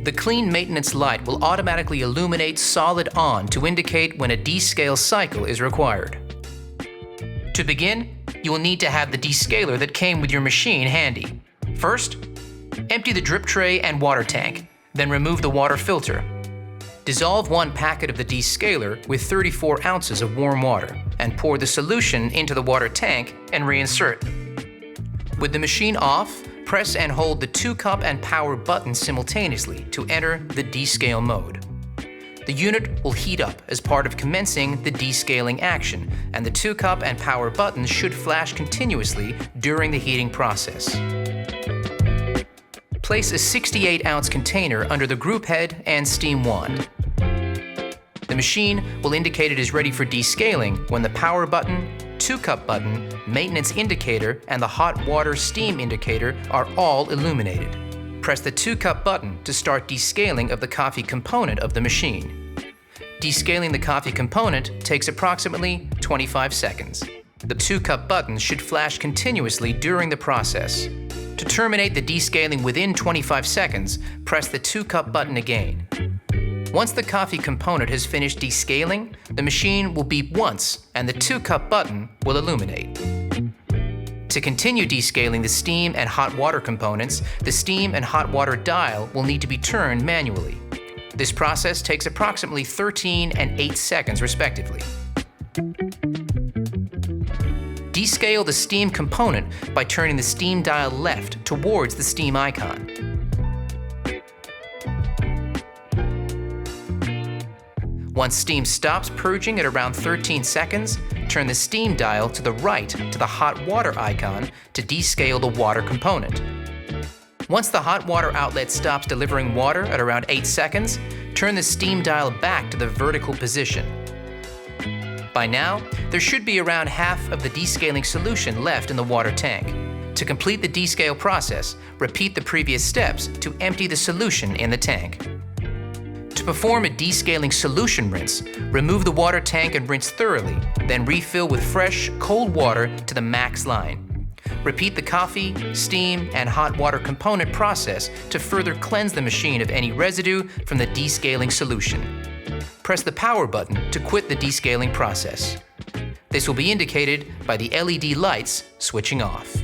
The clean maintenance light will automatically illuminate solid on to indicate when a descale cycle is required. To begin, you will need to have the descaler that came with your machine handy. First, empty the drip tray and water tank, then remove the water filter. Dissolve 1 packet of the descaler with 34 ounces of warm water and pour the solution into the water tank and reinsert. With the machine off, press and hold the 2-cup and power buttons simultaneously to enter the descale mode. The unit will heat up as part of commencing the descaling action, and the 2-cup and power buttons should flash continuously during the heating process. Place a 68-ounce container under the group head and steam wand. The machine will indicate it is ready for descaling when the power button, 2-cup button, maintenance indicator, and the hot water steam indicator are all illuminated. Press the 2-cup button to start descaling of the coffee component of the machine. Descaling the coffee component takes approximately 25 seconds. The 2-cup button should flash continuously during the process. To terminate the descaling within 25 seconds, press the 2-cup button again. Once the coffee component has finished descaling, the machine will beep once and the 2-cup button will illuminate. To continue descaling the steam and hot water components, the steam and hot water dial will need to be turned manually. This process takes approximately 13 and 8 seconds respectively. Descale the steam component by turning the steam dial left towards the steam icon. Once steam stops purging at around 13 seconds, turn the steam dial to the right to the hot water icon to descale the water component. Once the hot water outlet stops delivering water at around 8 seconds, turn the steam dial back to the vertical position. By now, there should be around half of the descaling solution left in the water tank. To complete the descale process, repeat the previous steps to empty the solution in the tank. To perform a descaling solution rinse, remove the water tank and rinse thoroughly, then refill with fresh, cold water to the max line. Repeat the coffee, steam, and hot water component process to further cleanse the machine of any residue from the descaling solution. Press the power button to quit the descaling process. This will be indicated by the LED lights switching off.